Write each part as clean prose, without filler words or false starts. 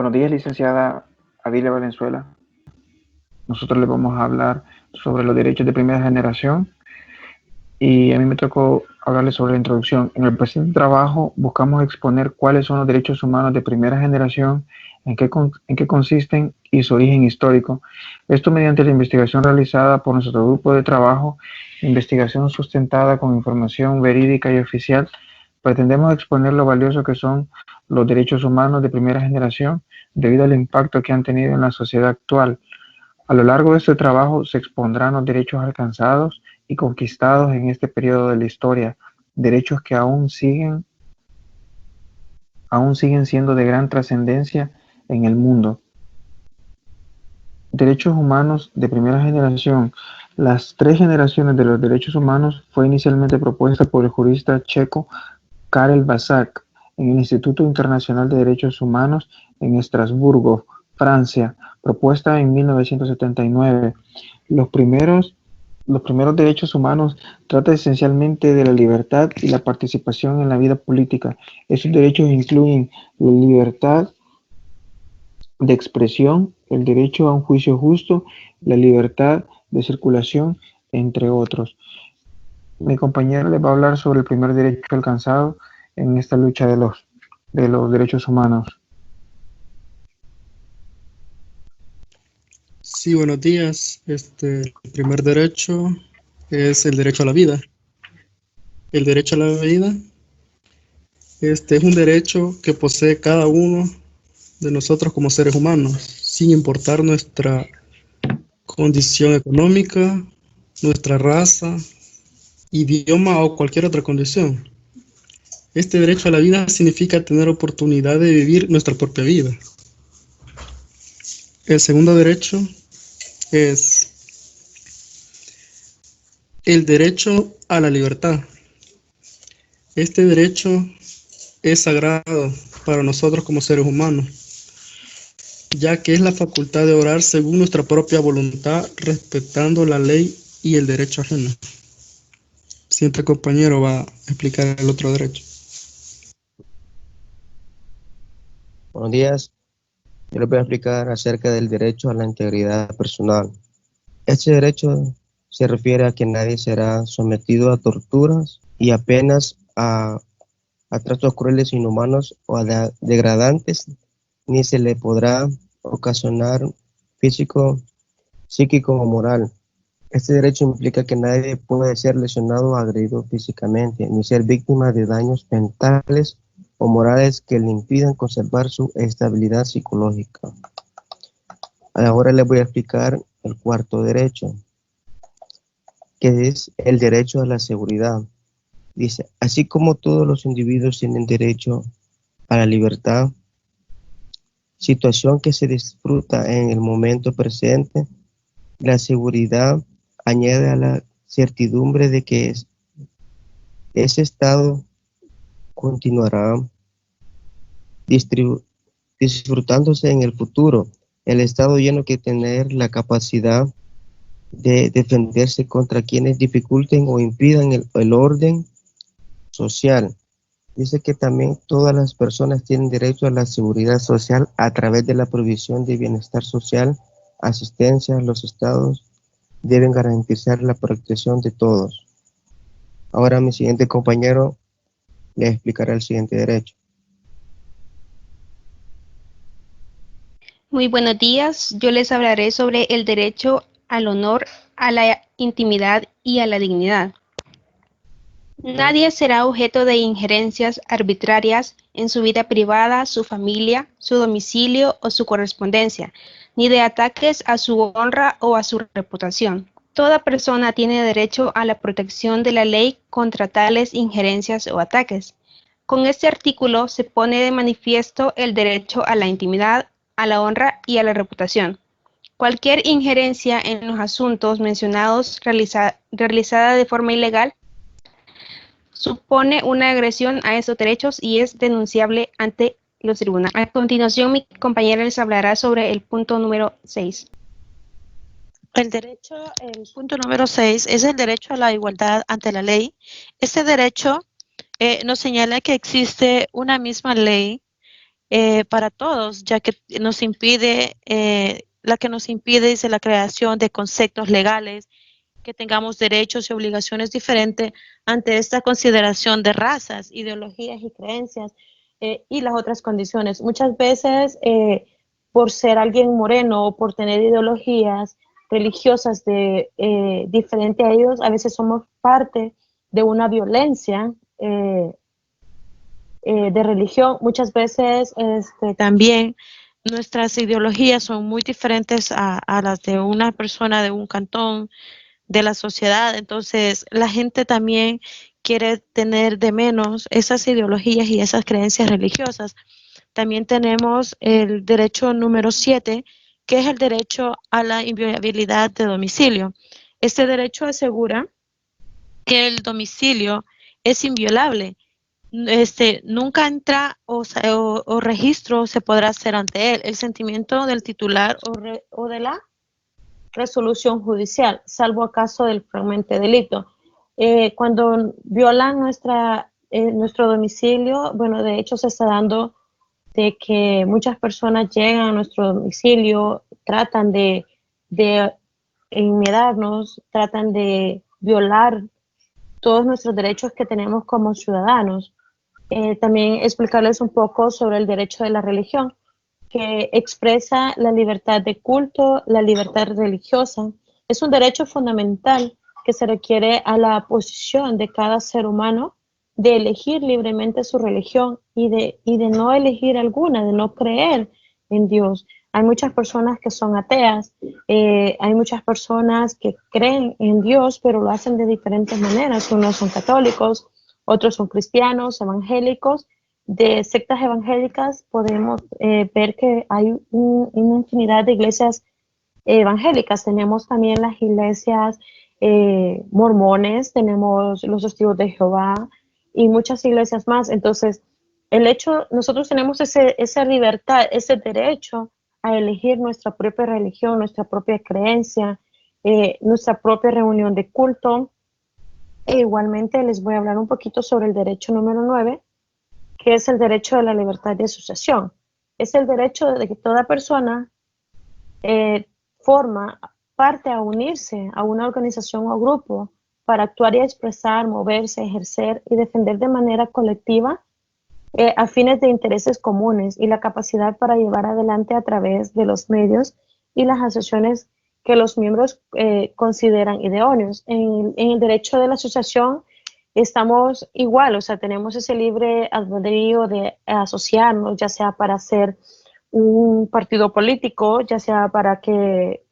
Buenos días, licenciada Adilia Valenzuela. Nosotros le vamos a hablar sobre los derechos de primera generación y a mí me tocó hablarle sobre la introducción. En el presente trabajo buscamos exponer cuáles son los derechos humanos de primera generación, en qué consisten y su origen histórico. Esto mediante la investigación realizada por nuestro grupo de trabajo, investigación sustentada con información verídica y oficial. Pretendemos exponer lo valioso que son los derechos humanos de primera generación debido al impacto que han tenido en la sociedad actual. A lo largo de este trabajo se expondrán los derechos alcanzados y conquistados en este periodo de la historia, derechos que aún siguen siendo de gran trascendencia en el mundo. Derechos humanos de primera generación. Las 3 generaciones de los derechos humanos fue inicialmente propuesta por el jurista checo Karel Vazák en el Instituto Internacional de Derechos Humanos en Estrasburgo, Francia, propuesta en 1979. Los primeros derechos humanos tratan esencialmente de la libertad y la participación en la vida política. Esos derechos incluyen la libertad de expresión, el derecho a un juicio justo, la libertad de circulación, entre otros. Mi compañero les va a hablar sobre el primer derecho alcanzado en esta lucha de los derechos humanos. Sí, buenos días. El primer derecho es el derecho a la vida. El derecho a la vida es un derecho que posee cada uno de nosotros como seres humanos, sin importar nuestra condición económica, nuestra raza, idioma o cualquier otra condición. Este derecho a la vida significa tener oportunidad de vivir nuestra propia vida. El segundo derecho es el derecho a la libertad. Este derecho es sagrado para nosotros como seres humanos, ya que es la facultad de orar según nuestra propia voluntad, respetando la ley y el derecho ajeno. Siguiente compañero va a explicar el otro derecho. Buenos días, yo les voy a explicar acerca del derecho a la integridad personal. Este derecho se refiere a que nadie será sometido a torturas y a penas, a tratos crueles, inhumanos o a degradantes, ni se le podrá ocasionar físico, psíquico o moral. Este derecho implica que nadie puede ser lesionado o agredido físicamente, ni ser víctima de daños mentales o morales que le impidan conservar su estabilidad psicológica. Ahora les voy a explicar el cuarto derecho, que es el derecho a la seguridad. Dice, así como todos los individuos tienen derecho a la libertad, situación que se disfruta en el momento presente, la seguridad añade a la certidumbre de que ese estado continuará disfrutándose en el futuro. El estado lleno que tener la capacidad de defenderse contra quienes dificulten o impidan el orden social. Dice que también todas las personas tienen derecho a la seguridad social a través de la provisión de bienestar social, asistencia. Los estados deben garantizar la protección de todos. Ahora mi siguiente compañero le explicará el siguiente derecho. Muy buenos días, yo les hablaré sobre el derecho al honor, a la intimidad y a la dignidad. Nadie será objeto de injerencias arbitrarias en su vida privada, su familia, su domicilio o su correspondencia, ni de ataques a su honra o a su reputación. Toda persona tiene derecho a la protección de la ley contra tales injerencias o ataques. Con este artículo se pone de manifiesto el derecho a la intimidad, a la honra y a la reputación. Cualquier injerencia en los asuntos mencionados realizada de forma ilegal supone una agresión a esos derechos y es denunciable ante los tribunales. A continuación, mi compañera les hablará sobre el punto número 6. El punto número 6 es el derecho a la igualdad ante la ley. Este derecho nos señala que existe una misma ley para todos, ya que nos impide, la que nos impide es la creación de conceptos legales, que tengamos derechos y obligaciones diferentes ante esta consideración de razas, ideologías y creencias y las otras condiciones. Muchas veces, por ser alguien moreno o por tener ideologías religiosas diferente a ellos, a veces somos parte de una violencia de religión. Muchas veces también nuestras ideologías son muy diferentes a las de una persona de un cantón, de la sociedad. Entonces, la gente también quiere tener de menos esas ideologías y esas creencias religiosas. También tenemos el derecho número 7, que es el derecho a la inviolabilidad de domicilio. Este derecho asegura que el domicilio es inviolable. Nunca entra o registro se podrá hacer ante él. El sentimiento del titular o de la resolución judicial, salvo acaso del fragmente delito. Cuando violan nuestro domicilio, bueno, de hecho se está dando de que muchas personas llegan a nuestro domicilio, tratan de intimidarnos, tratan de violar todos nuestros derechos que tenemos como ciudadanos. También explicarles un poco sobre el derecho de la religión, que expresa la libertad de culto, la libertad religiosa. Es un derecho fundamental que se requiere a la posición de cada ser humano de elegir libremente su religión y de no elegir alguna, de no creer en Dios. Hay muchas personas que son ateas, hay muchas personas que creen en Dios, pero lo hacen de diferentes maneras. Unos son católicos, otros son cristianos, evangélicos. De sectas evangélicas podemos ver que hay una infinidad de iglesias evangélicas. Tenemos también las iglesias mormones, tenemos los testigos de Jehová y muchas iglesias más. Entonces, nosotros tenemos esa libertad, ese derecho a elegir nuestra propia religión, nuestra propia creencia, nuestra propia reunión de culto. E igualmente les voy a hablar un poquito sobre el derecho número 9, que es el derecho de la libertad de asociación. Es el derecho de que toda persona forma parte a unirse a una organización o grupo para actuar y expresar, moverse, ejercer y defender de manera colectiva a fines de intereses comunes y la capacidad para llevar adelante a través de los medios y las asociaciones que los miembros consideran idóneos. En el derecho de la asociación estamos igual, o sea, tenemos ese libre albedrío de asociarnos, ya sea para hacer un partido político, ya sea para que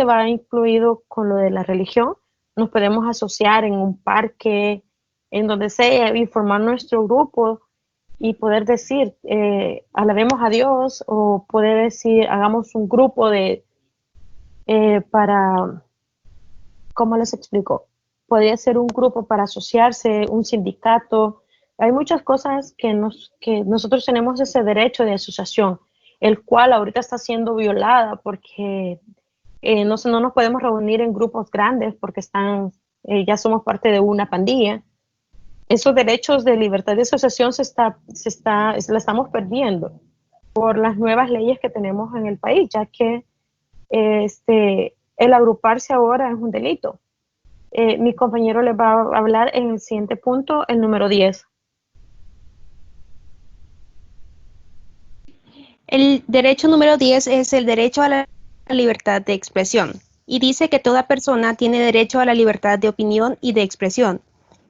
va incluido con lo de la religión, nos podemos asociar en un parque, en donde sea, y formar nuestro grupo y poder decir, alabemos a Dios, o poder decir, hagamos un grupo para, ¿cómo les explico? Podría ser un grupo para asociarse, un sindicato. Hay muchas cosas que nosotros tenemos ese derecho de asociación, el cual ahorita está siendo violada porque no nos podemos reunir en grupos grandes porque ya somos parte de una pandilla. Esos derechos de libertad de asociación la estamos perdiendo por las nuevas leyes que tenemos en el país, ya que el agruparse ahora es un delito. Mi compañero les va a hablar en el siguiente punto, el número 10. El derecho número 10 es el derecho a la libertad de expresión y dice que toda persona tiene derecho a la libertad de opinión y de expresión.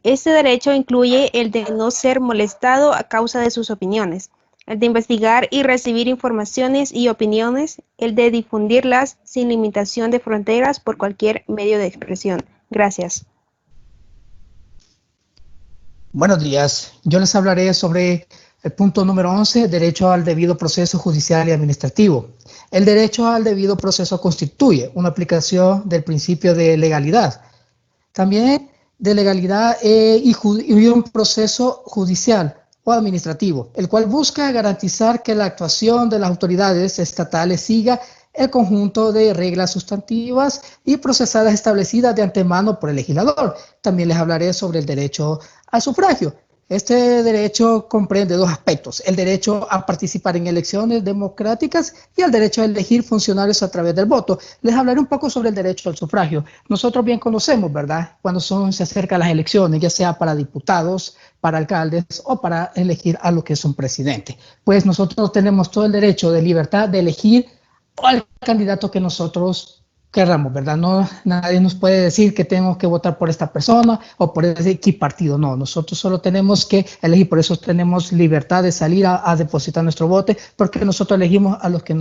Este derecho incluye el de no ser molestado a causa de sus opiniones, el de investigar y recibir informaciones y opiniones, el de difundirlas sin limitación de fronteras por cualquier medio de expresión. Gracias. Buenos días. Yo les hablaré sobre el punto número 11, derecho al debido proceso judicial y administrativo. El derecho al debido proceso constituye una aplicación del principio de legalidad. También de legalidad y un proceso judicial o administrativo, el cual busca garantizar que la actuación de las autoridades estatales siga el conjunto de reglas sustantivas y procesadas establecidas de antemano por el legislador. También les hablaré sobre el derecho al sufragio. Este derecho comprende dos aspectos, el derecho a participar en elecciones democráticas y el derecho a elegir funcionarios a través del voto. Les hablaré un poco sobre el derecho al sufragio. Nosotros bien conocemos, ¿verdad?, cuando se acercan las elecciones, ya sea para diputados, para alcaldes o para elegir a lo que es un presidente. Pues nosotros tenemos todo el derecho de libertad de elegir al candidato que nosotros querramos, ¿verdad? No, nadie nos puede decir que tenemos que votar por esta persona o por ese partido. No, nosotros solo tenemos que elegir, por eso tenemos libertad de salir a depositar nuestro voto, porque nosotros elegimos a los que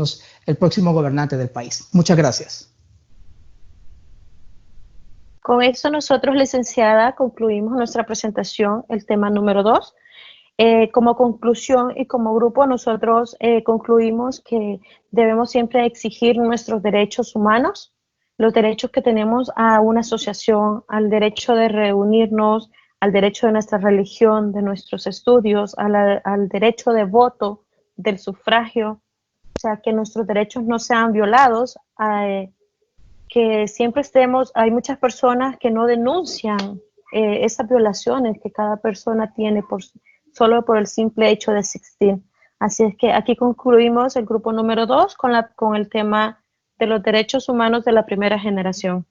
el próximo gobernante del país. Muchas gracias. Con eso nosotros, licenciada, concluimos nuestra presentación, el tema número 2. Como conclusión y como grupo, nosotros concluimos que debemos siempre exigir nuestros derechos humanos, los derechos que tenemos a una asociación, al derecho de reunirnos, al derecho de nuestra religión, de nuestros estudios, al derecho de voto, del sufragio, o sea, que nuestros derechos no sean violados, que siempre hay muchas personas que no denuncian esas violaciones que cada persona tiene solo por el simple hecho de existir. Así es que aquí concluimos el grupo número 2 con el tema de los derechos humanos de la primera generación.